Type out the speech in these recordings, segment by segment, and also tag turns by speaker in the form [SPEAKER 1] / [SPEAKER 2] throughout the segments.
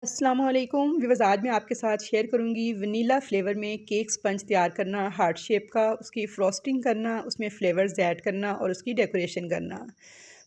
[SPEAKER 1] अस्सलामुअलैकुम व्यूअर्स। आज मैं आपके साथ शेयर करूंगी वनीला फ्लेवर में केक स्पंज तैयार करना, हार्ट शेप का, उसकी फ्रॉस्टिंग करना, उसमें फ्लेवर्स ऐड करना और उसकी डेकोरेशन करना।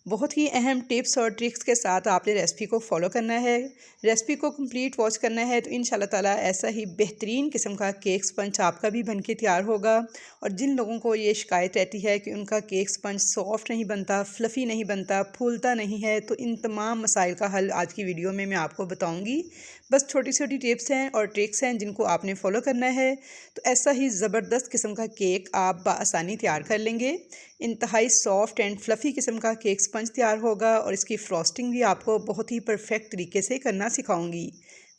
[SPEAKER 1] बहुत ही अहम टिप्स और ट्रिक्स के साथ आपने रेसिपी को फॉलो करना है। रेसिपी को कंप्लीट वॉच करना है तो इंशाल्लाह ताला ऐसा ही बेहतरीन किस्म का केक स्पंज आपका भी बनके तैयार होगा। और जिन लोगों को ये शिकायत रहती है कि उनका केक स्पंज सॉफ्ट नहीं बनता, फ्लफ़ी नहीं बनता, फूलता नहीं है, तो इन तमाम मसाइल का हल आज की वीडियो में मैं आपको बताऊंगी। बस छोटी छोटी टिप्स हैं और ट्रिक्स हैं जिनको आपने फॉलो करना है, तो ऐसा ही ज़बरदस्त किस्म का केक आप बआसानी तैयार कर लेंगे। इंतहाई सॉफ्ट एंड फ्लफ़ी किस्म का केक स्पंज तैयार होगा और इसकी फ्रॉस्टिंग भी आपको बहुत ही परफेक्ट तरीके से करना सिखाऊंगी।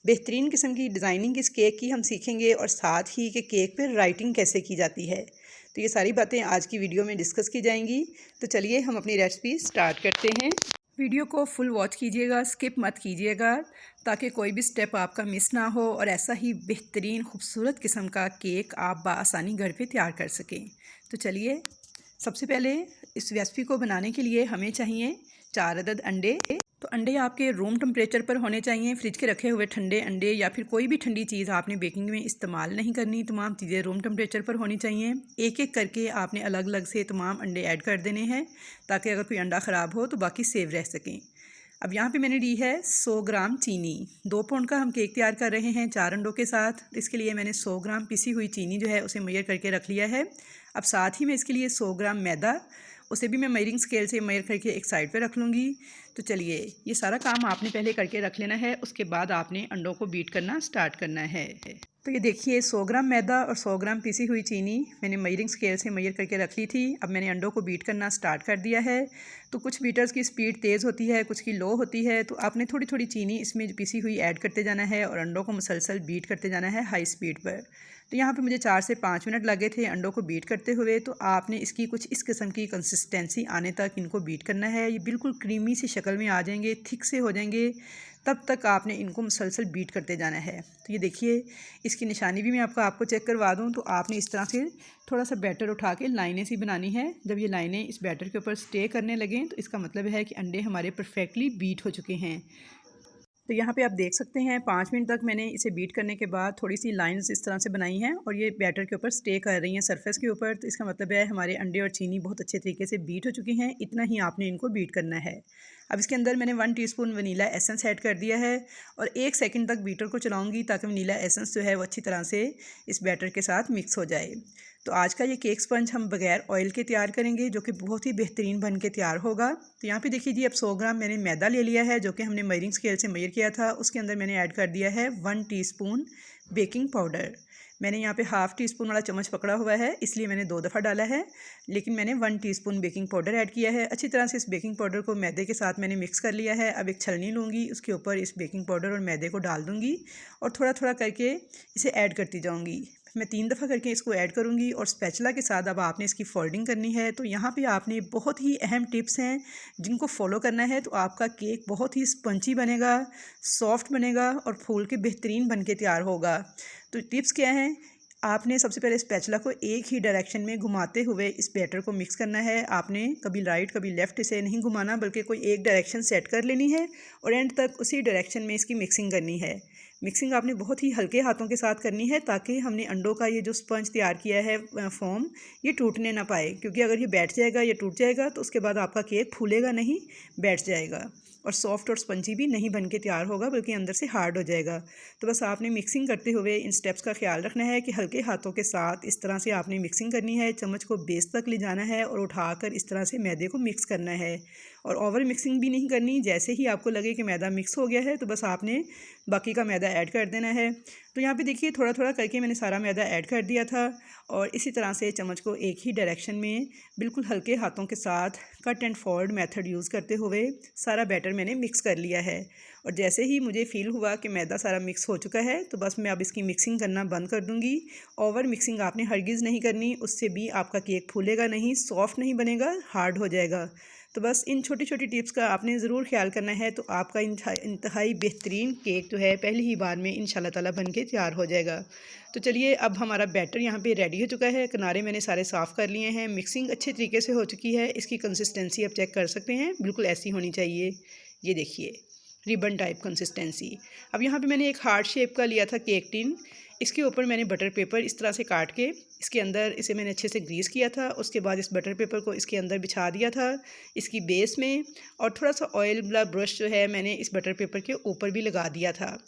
[SPEAKER 1] बेहतरीन किस्म की डिज़ाइनिंग इस केक की हम सीखेंगे और साथ ही कि केक पर राइटिंग कैसे की जाती है। तो ये सारी बातें आज की वीडियो में डिस्कस की जाएंगी। तो चलिए हम अपनी रेसिपी स्टार्ट करते हैं। वीडियो को फुल वॉच कीजिएगा, स्किप मत कीजिएगा, ताकि कोई भी स्टेप आपका मिस ना हो और ऐसा ही बेहतरीन खूबसूरत किस्म का केक आप बआसानी घर पे तैयार कर सकें। तो चलिए, सबसे पहले इस रेसिपी को बनाने के लिए हमें चाहिए 4 अदद अंडे। तो अंडे आपके रूम टेम्परेचर पर होने चाहिए। फ्रिज के रखे हुए ठंडे अंडे या फिर कोई भी ठंडी चीज़ आपने बेकिंग में इस्तेमाल नहीं करनी। तमाम चीज़ें रूम टेम्परेचर पर होनी चाहिए। एक एक करके आपने अलग अलग से तमाम अंडे ऐड कर देने हैं, ताकि अगर कोई अंडा ख़राब हो तो बाकी सेव रह सकें। अब यहाँ पे मैंने ली है 100 ग्राम चीनी। 2 पाउंड का हम केक तैयार कर रहे हैं 4 अंडों के साथ। इसके लिए मैंने 100 ग्राम पिसी हुई चीनी जो है उसे मेजर करके रख लिया है। अब साथ ही मैं इसके लिए 100 ग्राम मैदा, उसे भी मैं मेजरिंग स्केल से मेजर करके एक साइड पे रख लूँगी। तो चलिए, ये सारा काम आपने पहले करके रख लेना है, उसके बाद आपने अंडों को बीट करना स्टार्ट करना है। तो ये देखिए, 100 ग्राम मैदा और 100 ग्राम पिसी हुई चीनी मैंने मेजरिंग स्केल से मेजर करके रख ली थी। अब मैंने अंडों को बीट करना स्टार्ट कर दिया है। तो कुछ बीटर्स की स्पीड तेज़ होती है, कुछ की लो होती है, तो आपने थोड़ी थोड़ी चीनी इसमें जो पिसी हुई ऐड करते जाना है और अंडों को मुसलसल बीट करते जाना है हाई स्पीड पर। तो यहाँ पे मुझे 4 से 5 मिनट लगे थे अंडों को बीट करते हुए। तो आपने इसकी कुछ इस किस्म की कंसिस्टेंसी आने तक इनको बीट करना है। ये बिल्कुल क्रीमी सी शक्ल में आ जाएंगे, थिक से हो जाएंगे, तब तक आपने इनको मुसलसल बीट करते जाना है। तो ये देखिए, इसकी निशानी भी मैं आपको चेक करवा दूँ। तो आपने इस तरह से थोड़ा सा बैटर उठा के लाइनें सी बनानी है। जब ये लाइनें इस बैटर के ऊपर स्टे करने लगें तो इसका मतलब है कि अंडे हमारे परफेक्टली बीट हो चुके हैं। तो यहाँ पे आप देख सकते हैं 5 मिनट तक मैंने इसे बीट करने के बाद थोड़ी सी लाइंस इस तरह से बनाई हैं और ये बैटर के ऊपर स्टे कर रही हैं सरफेस के ऊपर। तो इसका मतलब है हमारे अंडे और चीनी बहुत अच्छे तरीके से बीट हो चुके हैं। इतना ही आपने इनको बीट करना है। अब इसके अंदर मैंने 1 टीस्पून वनीला एसेंस ऐड कर दिया है और 1 सेकंड तक बीटर को चलाऊंगी, ताकि वनीला एसेंस जो है वो अच्छी तरह से इस बैटर के साथ मिक्स हो जाए। तो आज का ये केक स्पंज हम बगैर ऑयल के तैयार करेंगे, जो कि बहुत ही बेहतरीन बन के तैयार होगा। तो यहाँ पे देखिए जी, अब 100 ग्राम मैंने मैदा ले लिया है, जो कि हमने मेजरिंग स्केल से मेजर किया था। उसके अंदर मैंने ऐड कर दिया है 1 टीस्पून बेकिंग पाउडर। मैंने यहाँ पे हाफ़ टी स्पून वाला चम्मच पकड़ा हुआ है, इसलिए मैंने 2 दफ़ा डाला है, लेकिन मैंने 1 टीस्पून बेकिंग पाउडर ऐड किया है। अच्छी तरह से इस बेकिंग पाउडर को मैदे के साथ मैंने मिक्स कर लिया है। अब एक छलनी लूँगी, उसके ऊपर इस बेकिंग पाउडर और मैदे को डाल दूँगी और थोड़ा थोड़ा करके इसे ऐड करती जाऊँगी। मैं 3 दफ़ा करके इसको ऐड करूँगी और स्पैचुला के साथ अब आपने इसकी फोल्डिंग करनी है। तो यहाँ पे आपने बहुत ही अहम टिप्स हैं जिनको फॉलो करना है, तो आपका केक बहुत ही स्पंची बनेगा, सॉफ्ट बनेगा और फूल के बेहतरीन बन के तैयार होगा। तो टिप्स क्या हैं? आपने सबसे पहले स्पैचुला को एक ही डायरेक्शन में घुमाते हुए इस बैटर को मिक्स करना है। आपने कभी राइट कभी लेफ़्ट इसे नहीं घुमाना, बल्कि कोई एक डायरेक्शन सेट कर लेनी है और एंड तक उसी डायरेक्शन में इसकी मिक्सिंग करनी है। मिक्सिंग आपने बहुत ही हल्के हाथों के साथ करनी है, ताकि हमने अंडों का ये जो स्पंज तैयार किया है फोम, ये टूटने ना पाए। क्योंकि अगर ये बैठ जाएगा, ये टूट जाएगा, तो उसके बाद आपका केक फूलेगा नहीं, बैठ जाएगा और सॉफ्ट और स्पंजी भी नहीं बन के तैयार होगा, बल्कि अंदर से हार्ड हो जाएगा। तो बस आपने मिक्सिंग करते हुए इन स्टेप्स का ख्याल रखना है कि हल्के हाथों के साथ इस तरह से आपने मिक्सिंग करनी है। चम्मच को बेस तक ले जाना है और उठाकर इस तरह से मैदे को मिक्स करना है और ओवर मिक्सिंग भी नहीं करनी। जैसे ही आपको लगे कि मैदा मिक्स हो गया है, तो बस आपने बाकी का मैदा ऐड कर देना है। तो यहाँ पे देखिए, थोड़ा थोड़ा करके मैंने सारा मैदा ऐड कर दिया था और इसी तरह से चम्मच को एक ही डायरेक्शन में बिल्कुल हल्के हाथों के साथ cut and fold method use करते हुए सारा बैटर मैंने मिक्स कर लिया है। और जैसे ही मुझे फ़ील हुआ कि मैदा सारा मिक्स हो चुका है, तो बस मैं अब इसकी मिक्सिंग करना बंद कर दूँगी। ओवर मिक्सिंग आपने हरगिज़ नहीं करनी, उससे भी आपका केक फूलेगा नहीं, सॉफ्ट नहीं बनेगा, हार्ड हो जाएगा। तो बस इन छोटी छोटी टिप्स का आपने ज़रूर ख्याल करना है, तो आपका इंतहाई बेहतरीन केक जो है पहली ही बार में इंशाल्लाह ताला बन के तैयार हो जाएगा। तो चलिए, अब हमारा बैटर यहाँ पे रेडी हो चुका है। किनारे मैंने सारे साफ़ कर लिए हैं, मिक्सिंग अच्छे तरीके से हो चुकी है। इसकी कंसिस्टेंसी आप चेक कर सकते हैं, बिल्कुल ऐसी होनी चाहिए। ये देखिए, रिबन टाइप कंसिस्टेंसी। अब यहाँ पे मैंने एक हार्ट शेप का लिया था केक टिन। इसके ऊपर मैंने बटर पेपर इस तरह से काट के इसके अंदर इसे मैंने अच्छे से ग्रीस किया था। उसके बाद इस बटर पेपर को इसके अंदर बिछा दिया था इसकी बेस में, और थोड़ा सा ऑयल वाला ब्रश जो है मैंने इस बटर पेपर के ऊपर भी लगा दिया था।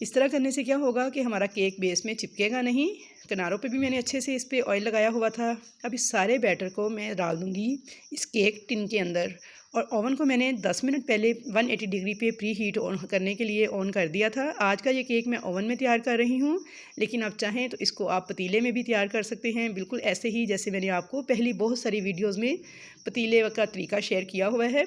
[SPEAKER 1] इस तरह करने से क्या होगा कि हमारा केक बेस में चिपकेगा नहीं। किनारों पे भी मैंने अच्छे से इस पर ऑयल लगाया हुआ था। अब इस सारे बैटर को मैं डाल दूँगी इस केक टिन के अंदर, और ओवन को मैंने 10 मिनट पहले 180 डिग्री पे प्री हीट ऑन करने के लिए ऑन कर दिया था। आज का ये केक मैं ओवन में तैयार कर रही हूँ, लेकिन आप चाहें तो इसको आप पतीले में भी तैयार कर सकते हैं, बिल्कुल ऐसे ही जैसे मैंने आपको पहली बहुत सारी वीडियोज़ में पतीले का तरीका शेयर किया हुआ है।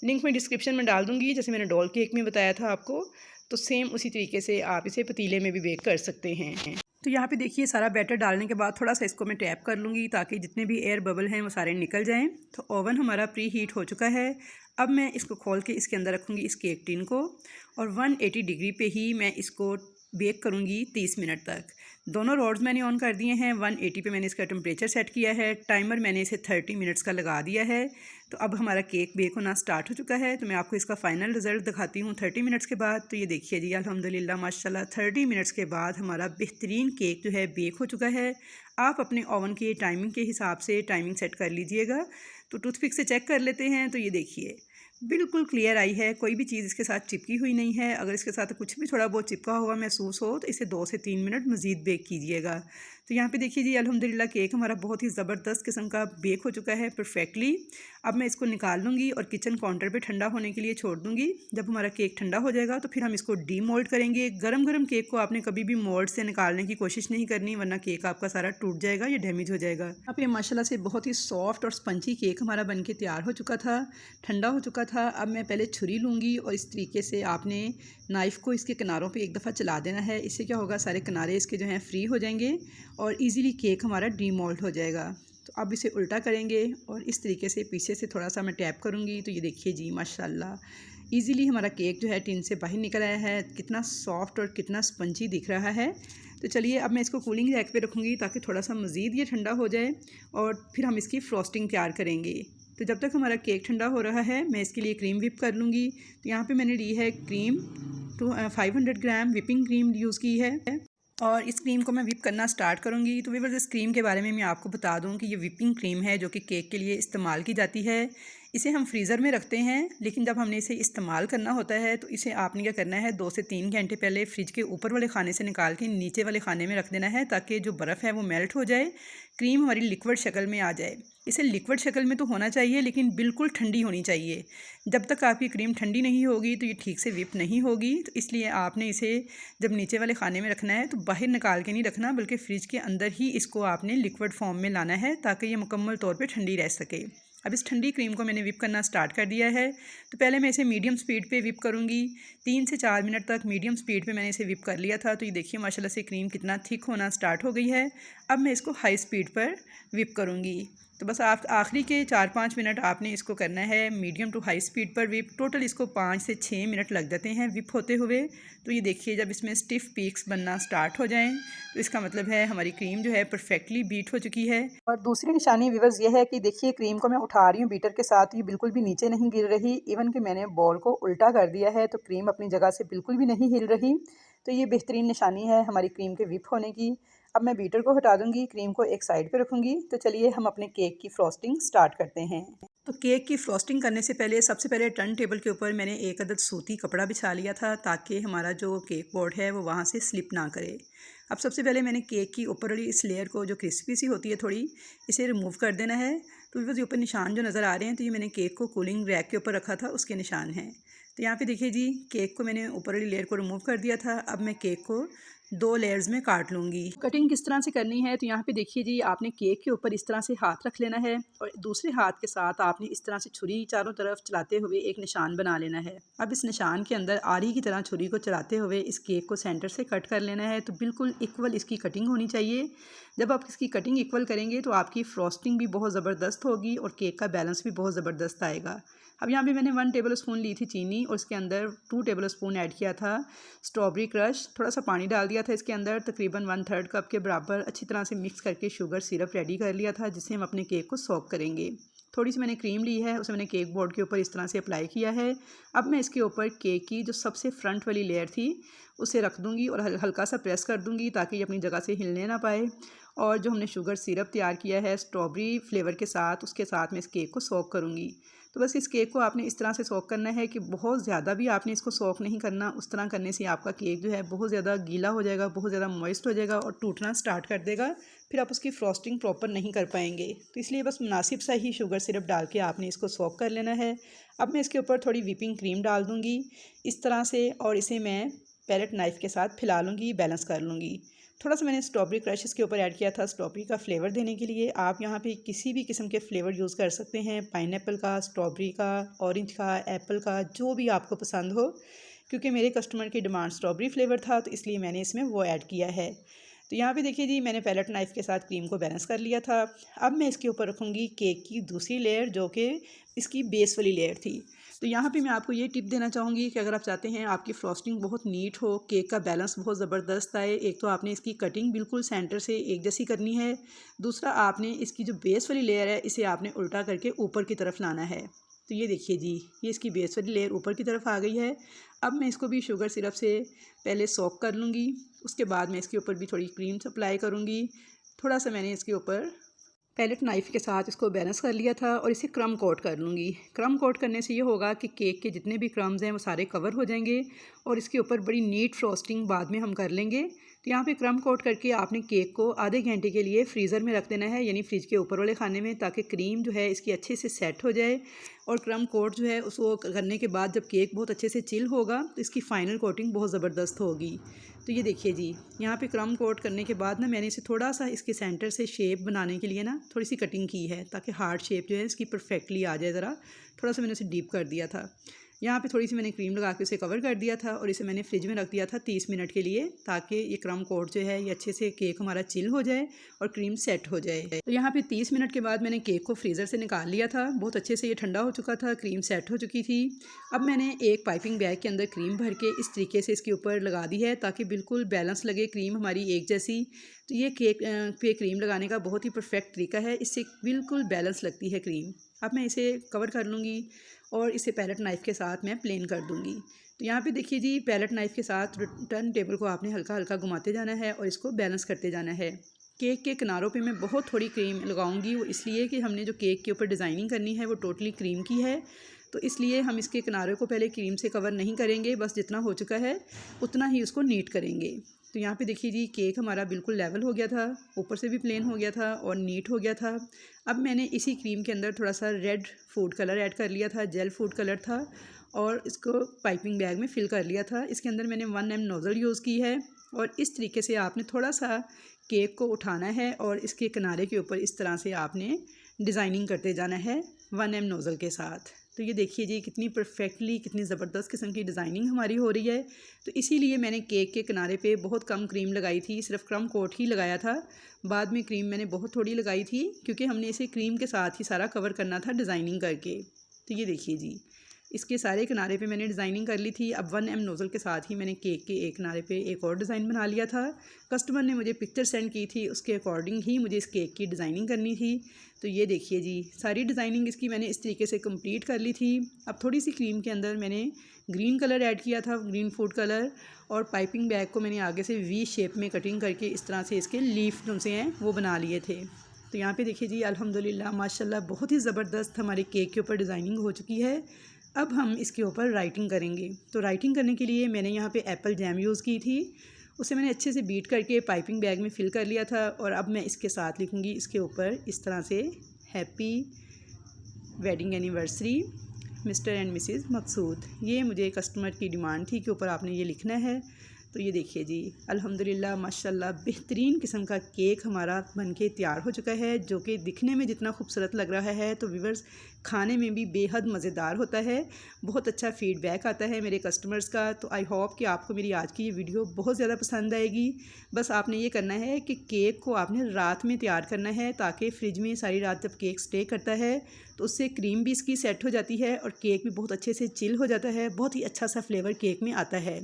[SPEAKER 1] लिंक मैं डिस्क्रिप्शन में डाल दूँगी, जैसे मैंने डॉल केक में बताया था आपको, तो सेम उसी तरीके से आप इसे पतीले में भी बेक कर सकते हैं। तो यहाँ पे देखिए सारा बैटर डालने के बाद थोड़ा सा इसको मैं टैप कर लूँगी ताकि जितने भी एयर बबल हैं वो सारे निकल जाएं। तो ओवन हमारा प्री हीट हो चुका है। अब मैं इसको खोल के इसके अंदर रखूँगी इस केक टिन को, और 180 डिग्री पे ही मैं इसको बेक करूँगी 30 मिनट तक। दोनों रॉड्स मैंने ऑन कर दिए हैं। 180 पे मैंने इसका टेम्परेचर सेट किया है। टाइमर मैंने इसे 30 मिनट्स का लगा दिया है। तो अब हमारा केक बेक होना स्टार्ट हो चुका है। तो मैं आपको इसका फ़ाइनल रिज़ल्ट दिखाती हूँ 30 मिनट्स के बाद। तो ये देखिए जी, अल्हम्दुलिल्लाह माशाल्लाह 30 मिनट्स के बाद हमारा बेहतरीन केक जो है बेक हो चुका है। आप अपने ओवन की टाइमिंग के हिसाब से टाइमिंग सेट कर लीजिएगा। तो टूथपिक से चेक कर लेते हैं। तो ये देखिए बिल्कुल क्लियर आई है, कोई भी चीज़ इसके साथ चिपकी हुई नहीं है। अगर इसके साथ कुछ भी थोड़ा बहुत चिपका हुआ महसूस हो तो इसे 2 से 3 मिनट मज़ीद बेक कीजिएगा। तो यहाँ पे देखिए जी, अल्हम्दुलिल्लाह केक हमारा बहुत ही ज़बरदस्त किस्म का बेक हो चुका है परफेक्टली। अब मैं इसको निकाल लूँगी और किचन काउंटर पे ठंडा होने के लिए छोड़ दूँगी। जब हमारा केक ठंडा हो जाएगा तो फिर हम इसको डीमोल्ड करेंगे। गरम गरम केक को आपने कभी भी मोल्ड से निकालने की कोशिश नहीं करनी, वरना केक आपका सारा टूट जाएगा या डैमेज हो जाएगा। अब ये माशाल्लाह से बहुत ही सॉफ्ट और स्पंजी केक हमारा बन के तैयार हो चुका था, ठंडा हो चुका था। अब मैं पहले छुरी लूँगी और इस तरीके से आपने नाइफ़ को इसके किनारों पे एक दफ़ा चला देना है। इससे क्या होगा, सारे किनारे इसके जो हैं फ्री हो जाएंगे और इजीली केक हमारा डीमोल्ड हो जाएगा। तो अब इसे उल्टा करेंगे और इस तरीके से पीछे से थोड़ा सा मैं टैप करूँगी। तो ये देखिए जी, माशाल्लाह इजीली हमारा केक जो है टिन से बाहर निकल आया है। कितना सॉफ्ट और कितना स्पंजी दिख रहा है। तो चलिए अब मैं इसको कूलिंग रैक पे रखूँगी ताकि थोड़ा सा मज़ीद ये ठंडा हो जाए और फिर हम इसकी फ्रॉस्टिंग तैयार करेंगे। तो जब तक हमारा केक ठंडा हो रहा है मैं इसके लिए क्रीम विप कर लूँगी। तो यहाँ पे मैंने ली है क्रीम 500 ग्राम विपिंग क्रीम यूज़ की है, और इस क्रीम को मैं विप करना स्टार्ट करूँगी। तो व्यूअर्स, इस क्रीम के बारे में मैं आपको बता दूँ कि ये विपिंग क्रीम है जो कि केक के लिए इस्तेमाल की जाती है। इसे हम फ्रीज़र में रखते हैं, लेकिन जब हमने इसे इस्तेमाल करना होता है तो इसे आपने क्या करना है, 2 से 3 घंटे पहले फ्रिज के ऊपर वाले खाने से निकाल के नीचे वाले खाने में रख देना है ताकि जो बर्फ़ है वो मेल्ट हो जाए, क्रीम हमारी लिक्विड शक्ल में आ जाए। इसे लिक्विड शक्ल में तो होना चाहिए लेकिन बिल्कुल ठंडी होनी चाहिए। जब तक आपकी क्रीम ठंडी नहीं होगी तो ये ठीक से विप नहीं होगी। तो इसलिए आपने इसे जब नीचे वाले खाने में रखना है तो बाहर निकाल के नहीं रखना, बल्कि फ्रिज के अंदर ही इसको आपने लिक्विड फॉर्म में लाना है ताकि ये मुकम्मल तौर पे ठंडी रह सके। अब इस ठंडी क्रीम को मैंने विप करना स्टार्ट कर दिया है। तो पहले मैं इसे मीडियम स्पीड पे विप करूँगी। 3 से 4 मिनट तक मीडियम स्पीड पे मैंने इसे विप कर लिया था। तो ये देखिए माशाल्लाह से क्रीम कितना थिक होना स्टार्ट हो गई है। अब मैं इसको हाई स्पीड पर विप करूँगी। तो बस आप आखिरी के 4-5 मिनट आपने इसको करना है मीडियम टू हाई स्पीड पर विप। टोटल इसको 5 से 6 मिनट लग जाते हैं विप होते हुए। तो ये देखिए जब इसमें स्टिफ पीक्स बनना स्टार्ट हो जाएं तो इसका मतलब है हमारी क्रीम जो है परफेक्टली बीट हो चुकी है। और दूसरी निशानी व्यूअर्स ये है कि देखिए क्रीम को मैं उठा रही हूँ बीटर के साथ, ये बिल्कुल भी नीचे नहीं गिर रही। इवन कि मैंने बॉल को उल्टा कर दिया है तो क्रीम अपनी जगह से बिल्कुल भी नहीं हिल रही। तो ये बेहतरीन निशानी है हमारी क्रीम के विप होने की। अब मैं बीटर को हटा दूंगी, क्रीम को एक साइड पे रखूंगी। तो चलिए हम अपने केक की फ्रॉस्टिंग स्टार्ट करते हैं। तो केक की फ्रॉस्टिंग करने से पहले सबसे पहले टर्न टेबल के ऊपर मैंने एक अदद सूती कपड़ा बिछा लिया था ताकि हमारा जो केक बोर्ड है वो वहाँ से स्लिप ना करे। अब सबसे पहले मैंने केक की ऊपर वाली इस लेयर को जो क्रिस्पी सी होती है थोड़ी, इसे रिमूव कर देना है। तो ये ऊपर निशान जो नज़र आ रहे हैं तो ये मैंने केक को कूलिंग रैक के ऊपर रखा था, उसके निशान हैं। तो यहाँ पे देखिए जी, केक को मैंने ऊपर वाली लेयर को रिमूव कर दिया था। अब मैं केक को 2 लेयर्स में काट लूँगी। कटिंग किस तरह से करनी है तो यहाँ पे देखिए जी, आपने केक के ऊपर इस तरह से हाथ रख लेना है और दूसरे हाथ के साथ आपने इस तरह से छुरी चारों तरफ चलाते हुए एक निशान बना लेना है। अब इस निशान के अंदर आरी की तरह छुरी को चलाते हुए इस केक को सेंटर से कट कर लेना है। तो बिल्कुल इक्वल इसकी कटिंग होनी चाहिए। जब आप इसकी कटिंग इक्वल करेंगे तो आपकी फ्रॉस्टिंग भी बहुत ज़बरदस्त होगी और केक का बैलेंस भी बहुत ज़बरदस्त आएगा। अब यहाँ पे मैंने 1 टेबल स्पून ली थी चीनी और इसके अंदर 2 टेबल स्पून ऐड किया था स्ट्रॉबेरी क्रश। थोड़ा सा पानी डाल दिया था इसके अंदर, तकरीबन 1/3 कप के बराबर अच्छी तरह से मिक्स करके शुगर सिरप रेडी कर लिया था जिसे हम अपने केक को सोक करेंगे। थोड़ी सी मैंने क्रीम ली है, उसे मैंने केक बोर्ड के ऊपर इस तरह से अप्लाई किया है। अब मैं इसके ऊपर केक की जो सबसे फ्रंट वाली लेयर थी उसे रख दूँगी और हल्का सा प्रेस कर दूँगी ताकि ये अपनी जगह से हिलने ना पाए। और जो हमने शुगर सिरप तैयार किया है स्ट्रॉबेरी फ्लेवर के साथ, उसके साथ मैं इस केक को सोक करूँगी। तो बस इस केक को आपने इस तरह से सोक करना है कि बहुत ज़्यादा भी आपने इसको सोक नहीं करना। उस तरह करने से आपका केक जो है बहुत ज़्यादा गीला हो जाएगा, बहुत ज़्यादा मॉइस्ट हो जाएगा और टूटना स्टार्ट कर देगा। फिर आप उसकी फ्रॉस्टिंग प्रॉपर नहीं कर पाएंगे। तो इसलिए बस मुनासिब सा ही शुगर सिरप डाल के आपने इसको सोक कर लेना है। अब मैं इसके ऊपर थोड़ी व्हिपिंग क्रीम डाल दूँगी इस तरह से, और इसे मैं पैलेट नाइफ़ के साथ फैला लूँगी, बैलेंस कर लूँगी। थोड़ा सा मैंने स्ट्रॉबेरी क्रश इसके ऊपर ऐड किया था स्ट्रॉबेरी का फ्लेवर देने के लिए। आप यहाँ पे किसी भी किस्म के फ्लेवर यूज़ कर सकते हैं, पाइनएप्पल का, स्ट्रॉबेरी का, ऑरेंज का, एप्पल का, जो भी आपको पसंद हो। क्योंकि मेरे कस्टमर की डिमांड स्ट्रॉबेरी फ्लेवर था तो इसलिए मैंने इसमें वो ऐड किया है। तो यहाँ पे देखिए जी, मैंने पैलेट नाइफ़ के साथ क्रीम को बैलेंस कर लिया था। अब मैं इसके ऊपर रखूँगी केक की दूसरी लेयर जो कि इसकी बेस वाली लेयर थी। तो यहाँ पे मैं आपको ये टिप देना चाहूँगी कि अगर आप चाहते हैं आपकी फ्रॉस्टिंग बहुत नीट हो, केक का बैलेंस बहुत ज़बरदस्त आए, एक तो आपने इसकी कटिंग बिल्कुल सेंटर से एक जैसी करनी है। दूसरा, आपने इसकी जो बेस वाली लेयर है इसे आपने उल्टा करके ऊपर की तरफ लाना है। तो ये देखिए जी, ये इसकी बेस वाली लेयर ऊपर की तरफ आ गई है। अब मैं इसको भी शुगर सिरप से पहले सोक कर लूँगी, उसके बाद मैं इसके ऊपर भी थोड़ी क्रीम अप्लाई करूँगी। थोड़ा सा मैंने इसके ऊपर पैलेट नाइफ़ के साथ इसको बैलेंस कर लिया था और इसे क्रम कोट कर लूँगी। क्रम कोट करने से ये होगा कि केक के जितने भी क्रम्स हैं वो सारे कवर हो जाएंगे और इसके ऊपर बड़ी नीट फ्रॉस्टिंग बाद में हम कर लेंगे। तो यहाँ पे क्रम कोट करके आपने केक को आधे घंटे के लिए फ्रीज़र में रख देना है, यानी फ्रिज के ऊपर वाले खाने में, ताकि क्रीम जो है इसकी अच्छे से सेट हो जाए। और क्रम कोट जो है उसको करने के बाद जब केक बहुत अच्छे से चिल होगा तो इसकी फ़ाइनल कोटिंग बहुत ज़बरदस्त होगी। तो ये देखिए जी, यहाँ पे क्रम कोट करने के बाद ना मैंने इसे थोड़ा सा इसके सेंटर से शेप बनाने के लिए ना थोड़ी सी कटिंग की है, ताकि हार्ड शेप जो है इसकी परफेक्टली आ जाए। ज़रा थोड़ा सा मैंने उसे डीप कर दिया था। यहाँ पे थोड़ी सी मैंने क्रीम लगा के उसे कवर कर दिया था और इसे मैंने फ्रिज में रख दिया था 30 मिनट के लिए, ताकि ये क्रम कोट जो है ये अच्छे से केक हमारा चिल हो जाए और क्रीम सेट हो जाए। तो यहाँ पे 30 मिनट के बाद मैंने केक को फ्रीज़र से निकाल लिया था। बहुत अच्छे से ये ठंडा हो चुका था, क्रीम सेट हो चुकी थी। अब मैंने एक पाइपिंग बैग के अंदर क्रीम भर के इस तरीके से इसके ऊपर लगा दी है, ताकि बिल्कुल बैलेंस लगे, क्रीम हमारी एक जैसी। तो ये केक पे क्रीम लगाने का बहुत ही परफेक्ट तरीका है, इससे बिल्कुल बैलेंस लगती है क्रीम। अब मैं इसे कवर कर लूँगी और इसे पैलेट नाइफ़ के साथ मैं प्लेन कर दूँगी। तो यहाँ पे देखिए जी, पैलेट नाइफ़ के साथ टर्न टेबल को आपने हल्का हल्का घुमाते जाना है और इसको बैलेंस करते जाना है। केक के किनारों पे मैं बहुत थोड़ी क्रीम लगाऊंगी, वो इसलिए कि हमने जो केक के ऊपर डिज़ाइनिंग करनी है वो टोटली क्रीम की है। तो इसलिए हम इसके किनारों को पहले क्रीम से कवर नहीं करेंगे, बस जितना हो चुका है उतना ही उसको नीट करेंगे। तो यहाँ पे देखिए जी, केक हमारा बिल्कुल लेवल हो गया था, ऊपर से भी प्लेन हो गया था और नीट हो गया था। अब मैंने इसी क्रीम के अंदर थोड़ा सा रेड फूड कलर ऐड कर लिया था, जेल फूड कलर था, और इसको पाइपिंग बैग में फिल कर लिया था। इसके अंदर मैंने 1M नोज़ल यूज़ की है और इस तरीके से आपने थोड़ा सा केक को उठाना है और इसके किनारे के ऊपर इस तरह से आपने डिज़ाइनिंग करते जाना है 1M नोज़ल के साथ। तो ये देखिए जी, कितनी परफेक्टली, कितनी ज़बरदस्त किस्म की डिज़ाइनिंग हमारी हो रही है। तो इसीलिए मैंने केक के किनारे पे बहुत कम क्रीम लगाई थी, सिर्फ क्रम कोट ही लगाया था। बाद में क्रीम मैंने बहुत थोड़ी लगाई थी, क्योंकि हमने इसे क्रीम के साथ ही सारा कवर करना था डिज़ाइनिंग करके। तो ये देखिए जी, इसके सारे किनारे पे मैंने डिज़ाइनिंग कर ली थी। अब 1M नोज़ल के साथ ही मैंने केक के एक किनारे पे एक और डिज़ाइन बना लिया था। कस्टमर ने मुझे पिक्चर सेंड की थी, उसके अकॉर्डिंग ही मुझे इस केक की डिज़ाइनिंग करनी थी। तो ये देखिए जी, सारी डिज़ाइनिंग इसकी मैंने इस तरीके से कंप्लीट कर ली थी। अब थोड़ी सी क्रीम के अंदर मैंने ग्रीन कलर ऐड किया था, ग्रीन फूड कलर, और पाइपिंग बैग को मैंने आगे से वी शेप में कटिंग करके इस तरह से इसके लीफ जो से हैं वो बना लिए थे। तो यहाँ पे देखिए जी, अल्हम्दुलिल्लाह माशाल्लाह बहुत ही ज़बरदस्त हमारे केक के ऊपर डिज़ाइनिंग हो चुकी है। अब हम इसके ऊपर राइटिंग करेंगे। तो राइटिंग करने के लिए मैंने यहाँ पे एप्पल जैम यूज़ की थी, उसे मैंने अच्छे से बीट करके पाइपिंग बैग में फ़िल कर लिया था। और अब मैं इसके साथ लिखूँगी इसके ऊपर इस तरह से, happy wedding anniversary mister and missus Maqsood. ये मुझे कस्टमर की डिमांड थी कि ऊपर आपने ये लिखना है। तो ये देखिए जी, अल्हम्दुलिल्लाह माशाल्लाह बेहतरीन किस्म का केक हमारा बनके तैयार हो चुका है, जो कि दिखने में जितना खूबसूरत लग रहा है तो व्यूअर्स खाने में भी बेहद मज़ेदार होता है। बहुत अच्छा फ़ीडबैक आता है मेरे कस्टमर्स का। तो आई होप कि आपको मेरी आज की ये वीडियो बहुत ज़्यादा पसंद आएगी। बस आपने ये करना है कि केक को आपने रात में तैयार करना है, ताकि फ्रिज में सारी रात जब केक स्टे करता है तो उससे क्रीम भी इसकी सेट हो जाती है और केक भी बहुत अच्छे से चिल हो जाता है, बहुत ही अच्छा सा फ्लेवर केक में आता है।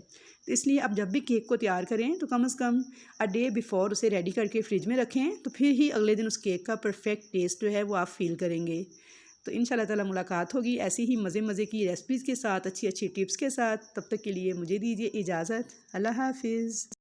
[SPEAKER 1] तो इसलिए आप जब भी केक को तैयार करें तो कम से कम अ डे बिफ़ोर उसे रेडी करके फ्रिज में रखें, तो फिर ही अगले दिन उस केक का परफेक्ट टेस्ट जो है वो आप फील करेंगे। तो इंशाल्लाह ताला मुलाकात होगी ऐसी ही मज़े मज़े की रेसिपीज़ के साथ, अच्छी अच्छी टिप्स के साथ। तब तक के लिए मुझे दीजिए इजाज़त। अल्लाह हाफ़िज़।